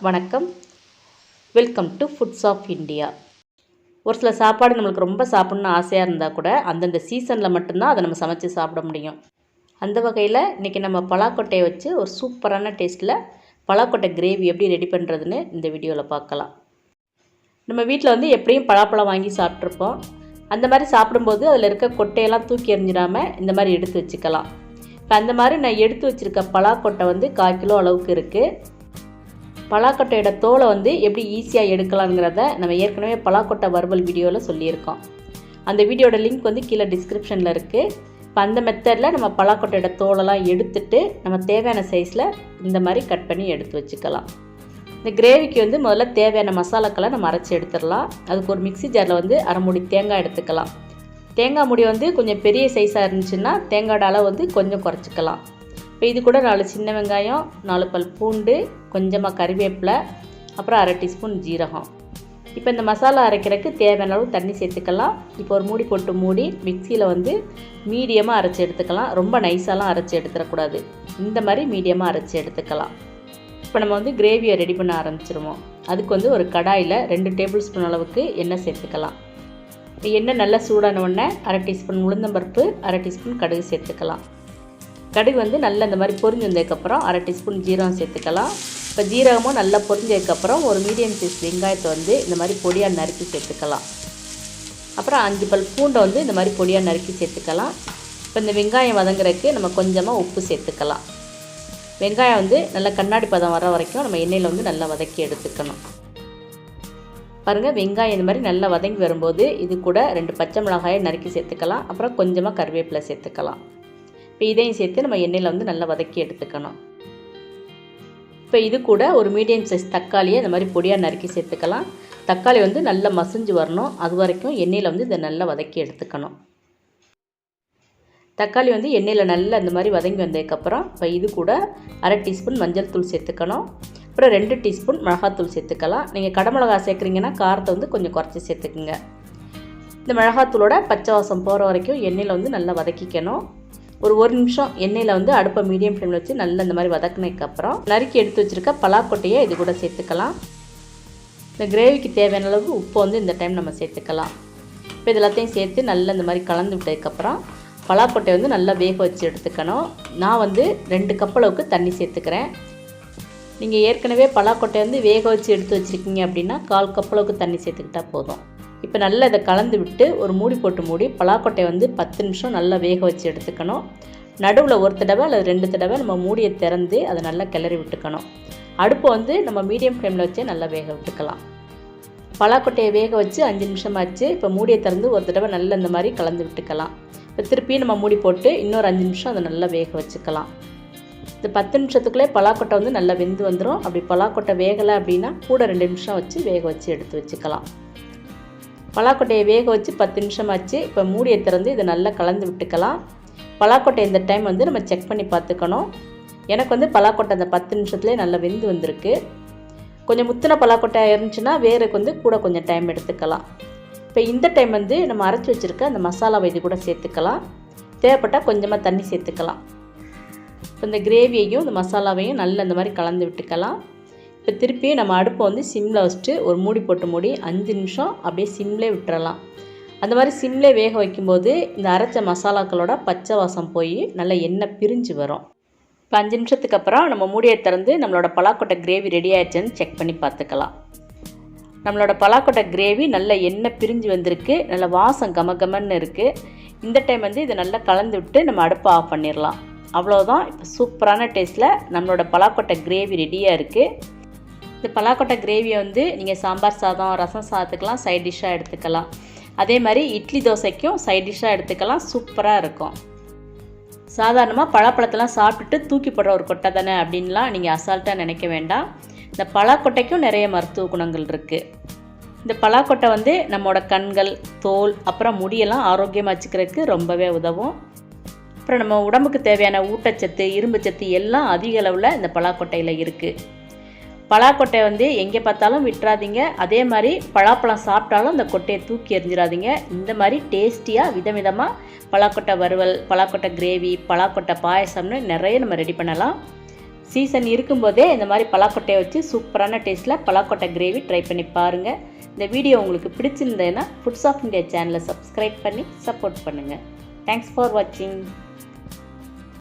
வணக்கம். Welcome to foods of India. ஒரு சில சாப்பாடு நம்மளுக்கு ரொம்ப சாப்பிட்ணுன்னு ஆசையாக இருந்தால் கூட அந்தந்த சீசனில் மட்டும்தான் அதை நம்ம சமைச்சு சாப்பிட முடியும். அந்த வகையில் இன்றைக்கி நம்ம பலாக்கொட்டையை வச்சு ஒரு சூப்பரான டேஸ்ட்டில் பலாக்கொட்டை கிரேவி எப்படி ரெடி பண்ணுறதுன்னு இந்த வீடியோவில் பார்க்கலாம். நம்ம வீட்டில் எப்படியும் பலாப்பழம் வாங்கி சாப்பிட்ருப்போம். அந்த மாதிரி சாப்பிடும்போது அதில் இருக்க கொட்டையெல்லாம் தூக்கி எறிஞ்சிடாமல் இந்த மாதிரி எடுத்து வச்சுக்கலாம். இப்போ அந்த மாதிரி நான் எடுத்து வச்சுருக்க பலாக்கொட்டை 1/4 கிலோ அளவுக்கு இருக்குது. பலாக்கொட்டையோட தோலை எப்படி ஈஸியாக எடுக்கலாங்கிறத நம்ம ஏற்கனவே பலாக்கொட்டை வறுவல் வீடியோவில் சொல்லியிருக்கோம். அந்த வீடியோட லிங்க் கீழே டிஸ்கிரிப்ஷனில் இருக்குது. இப்போ அந்த மெத்தடில் நம்ம பலாக்கொட்டையோட தோலெல்லாம் எடுத்துட்டு நம்ம தேவையான சைஸில் இந்த மாதிரி கட் பண்ணி எடுத்து வச்சுக்கலாம். இந்த கிரேவிக்கு முதல்ல தேவையான மசாலாக்களை நம்ம அரைச்சி எடுத்துடலாம். அதுக்கு ஒரு மிக்ஸி ஜாரில் அரை மூடி தேங்காய் எடுத்துக்கலாம். தேங்காய் மூடி கொஞ்சம் பெரிய சைஸாக இருந்துச்சுன்னா தேங்காயோட அளவு கொஞ்சம் குறைச்சிக்கலாம். இப்போ இது கூட 4 சின்ன வெங்காயம், 4 பல் பூண்டு, கொஞ்சமாக கறிவேப்பிலை, அப்புறம் அரை டீஸ்பூன் ஜீரகம். இப்போ இந்த மசாலா அரைக்கிறதுக்கு தேவையான அளவு தண்ணி சேர்த்துக்கலாம். இப்போ ஒரு மூடி போட்டு மூடி மிக்சியில் மீடியமாக அரைச்சி எடுத்துக்கலாம். ரொம்ப நைஸாலாம் அரைச்சி எடுத்துடக்கூடாது. இந்த மாதிரி மீடியமாக அரைச்சி எடுத்துக்கலாம். இப்போ நம்ம கிரேவியை ரெடி பண்ண ஆரம்பிச்சிருவோம். அதுக்கு ஒரு கடாயில் 2 டேபிள் ஸ்பூன் அளவுக்கு எண்ணெய் சேர்த்துக்கலாம். எண்ணெய் நல்லா சூடான உடனே அரை டீஸ்பூன் உளுந்தம்பருப்பு, அரை டீஸ்பூன் கடுகு சேர்த்துக்கலாம். கடுகு நல்லா இந்த மாதிரி பொரிஞ்சு வந்ததுக்கப்புறம் அரை டீஸ்பூன் ஜீரகம் சேர்த்துக்கலாம். இப்போ ஜீரகமும் நல்லா பொரிஞ்சதுக்கப்புறம் ஒரு மீடியம் சைஸ் வெங்காயத்தை இந்த மாதிரி பொடியாக நறுக்கி சேர்த்துக்கலாம். அப்புறம் 5 பல் பூண்டை இந்த மாதிரி பொடியாக நறுக்கி சேர்த்துக்கலாம். இப்போ இந்த வெங்காயம் வதங்குறதுக்கு நம்ம கொஞ்சமாக உப்பு சேர்த்துக்கலாம். வெங்காயம் நல்லா கண்ணாடி பதம் வர வரைக்கும் நம்ம எண்ணெயில் நல்லா வதக்கி எடுத்துக்கணும். பாருங்கள், வெங்காயம் இந்த மாதிரி நல்லா வதங்கி வரும்போது இது கூட 2 பச்சை மிளகாயை நறுக்கி சேர்த்துக்கலாம். அப்புறம் கொஞ்சமாக கறிவேப்பிலை சேர்த்துக்கலாம். இப்போ இதையும் சேர்த்து நம்ம எண்ணெயில் நல்லா வதக்கி எடுத்துக்கணும். இப்போ இது கூட ஒரு மீடியம் சைஸ் தக்காளியை இந்த மாதிரி பொடியாக நறுக்கி சேர்த்துக்கலாம். தக்காளி நல்லா மசிஞ்சு வரணும். அது வரைக்கும் எண்ணெயில் இதை நல்லா வதக்கி எடுத்துக்கணும். தக்காளி எண்ணெயில் நல்லா இந்த மாதிரி வதங்கி வந்ததுக்கப்புறம் இப்போ இது கூட அரை டீஸ்பூன் மஞ்சள் தூள் சேர்த்துக்கணும். அப்புறம் 2 டீஸ்பூன் மிளகாத்தூள் சேர்த்துக்கலாம். நீங்கள் கடமிளகா சேர்க்குறீங்கன்னா காரத்தை கொஞ்சம் குறைச்சி சேர்த்துக்குங்க. இந்த மிளகாத்தூளோட பச்சை வாசம் போகிற வரைக்கும் எண்ணெயில் நல்லா வதக்கிக்கணும். ஒரு நிமிஷம் எண்ணெயில் அடுப்பை மீடியம் ஃப்ளேமில் வச்சு நல்லா இந்த மாதிரி வதக்கினதுக்கப்புறம் நறுக்கி எடுத்து வச்சுருக்க பலாக்கொட்டையை இது கூட சேர்த்துக்கலாம். இந்த கிரேவிக்கு தேவையான அளவு உப்பு இந்த டைம் நம்ம சேர்த்துக்கலாம். இப்போ இது எல்லாத்தையும் சேர்த்து நல்லா இந்த மாதிரி கலந்து விட்டதுக்கப்புறம் பலாக்கொட்டையை நல்லா வேக வச்சு எடுத்துக்கணும். நான் 2 கப் அளவுக்கு தண்ணி சேர்த்துக்கிறேன். நீங்கள் ஏற்கனவே பலாக்கொட்டையை வேக வச்சு எடுத்து வச்சுருக்கீங்க அப்படின்னா 1/4 கப் அளவுக்கு தண்ணி சேர்த்துக்கிட்டால் போதும். இப்போ நல்லா இதை கலந்து விட்டு ஒரு மூடி போட்டு மூடி பலாக்கொட்டையை 10 நிமிஷம் நல்லா வேக வச்சு எடுத்துக்கணும். நடுவில் ஒரு தடவை அல்லது 2 தடவை நம்ம மூடியை திறந்து அதை நல்லா கிளறி விட்டுக்கணும். அடுப்பை நம்ம மீடியம் ஃப்ளேமில் வச்சே நல்லா வேக விட்டுக்கலாம். பலாக்கொட்டையை வேக வச்சு 5 நிமிஷமாச்சு. இப்போ மூடியை திறந்து ஒரு தடவை நல்லா இந்த மாதிரி கலந்து விட்டுக்கலாம். இப்போ திருப்பி நம்ம மூடி போட்டு இன்னொரு 5 நிமிஷம் அதை நல்லா வேக வச்சுக்கலாம். இந்த 10 நிமிஷத்துக்குள்ளே பலாக்கொட்டை நல்லா வெந்து வந்துடும். அப்படி பலாக்கொட்டை வேகலை அப்படின்னா கூட 2 நிமிஷம் வச்சு வேக வச்சு எடுத்து வச்சுக்கலாம். பலாக்கொட்டையை வேக வச்சு 10 நிமிஷமாச்சு. இப்போ மூடியை திறந்து இதை நல்லா கலந்து விட்டுக்கலாம். பலாக்கொட்டை இந்த டைம் நம்ம செக் பண்ணி பார்த்துக்கணும். எனக்கு பலாக்கொட்டை அந்த 10 நிமிஷத்துலேயே நல்லா வெந்து வந்திருக்கு. கொஞ்சம் முத்தின பலாக்கொட்டை இருந்துச்சுன்னா வேறுக்கு கூட கொஞ்சம் டைம் எடுத்துக்கலாம். இப்போ இந்த டைம் நம்ம அரைச்சி வச்சுருக்க அந்த மசாலாவை இது கூட சேர்த்துக்கலாம். தேவைப்பட்டால் கொஞ்சமாக தண்ணி சேர்த்துக்கலாம். இப்போ இந்த கிரேவியையும் இந்த மசாலாவையும் நல்லா இந்த மாதிரி கலந்து விட்டுக்கலாம். இப்போ திருப்பி நம்ம அடுப்பை சிம்மில் வச்சுட்டு ஒரு மூடி போட்டு மூடி 5 நிமிஷம் அப்படியே சிம்லே விட்டுறலாம். அந்த மாதிரி சிம்லே வேக வைக்கும்போது இந்த அரைச்ச மசாலாக்களோட பச்சை வாசம் போய் நல்லா எண்ணெய் பிரிஞ்சு வரும். இப்போ 5 நிமிஷத்துக்கு அப்புறம் நம்ம மூடியை திறந்து நம்மளோட பலாக்கொட்டை கிரேவி ரெடி ஆயிடுச்சுன்னு செக் பண்ணி பார்த்துக்கலாம். நம்மளோட பலாக்கொட்டை கிரேவி நல்ல எண்ணெய் பிரிஞ்சு வந்திருக்கு. நல்ல வாசம் கமகமன்னு இருக்குது. இந்த டைம் இதை நல்லா கலந்து விட்டு நம்ம அடுப்பை ஆஃப் பண்ணிடலாம். அவ்வளோதான். இப்போ சூப்பரான டேஸ்ட்டில் நம்மளோட பலாக்கொட்டை கிரேவி ரெடியாக இருக்குது. இந்த பலாக்கொட்டை கிரேவியை நீங்கள் சாம்பார் சாதம், ரசம் சாதத்துக்கெலாம் சைட் டிஷ்ஷாக எடுத்துக்கலாம். அதே மாதிரி இட்லி தோசைக்கும் சைட் டிஷ்ஷாக எடுத்துக்கலாம். சூப்பராக இருக்கும். சாதாரணமாக பழப்பழத்தெல்லாம் சாப்பிட்டுட்டு தூக்கி போடுற ஒரு கொட்டை தானே அப்படின்லாம் நீங்கள் அசால்ட்டாக நினைக்க வேண்டாம். இந்த பலாக்கொட்டைக்கும் நிறைய மருத்துவ குணங்கள் இருக்குது. இந்த பலாக்கொட்டை நம்மளோட கண்கள், தோல், அப்புறம் முடியெல்லாம் ஆரோக்கியமாக வச்சுக்கிறதுக்கு ரொம்பவே உதவும். அப்புறம் நம்ம உடம்புக்கு தேவையான ஊட்டச்சத்து, இரும்புச்சத்து எல்லாம் அதிக அளவில் இந்த பலாக்கொட்டையில் இருக்குது. பலாக்கொட்டை எங்கே பார்த்தாலும் விட்டுறாதீங்க. அதே மாதிரி பலாப்பழம் சாப்பிட்டாலும் அந்த கொட்டையை தூக்கி எறிஞ்சிடாதீங்க. இந்த மாதிரி டேஸ்டியாக விதவிதமாக பலாக்கொட்டை வறுவல், பலாக்கொட்டை கிரேவி, பலாக்கொட்டை பாயசம்னு நிறைய நம்ம ரெடி பண்ணலாம். சீசன் இருக்கும்போதே இந்த மாதிரி பலாக்கொட்டையை வச்சு சூப்பரான டேஸ்ட்டில் பலாக்கொட்டை கிரேவி ட்ரை பண்ணி பாருங்கள். இந்த வீடியோ உங்களுக்கு பிடிச்சிருந்ததுன்னா ஃபுட்ஸ் ஆஃப் இந்தியா சேனலை சப்ஸ்கிரைப் பண்ணி சப்போர்ட் பண்ணுங்கள். தேங்க்ஸ் ஃபார் வாட்சிங்.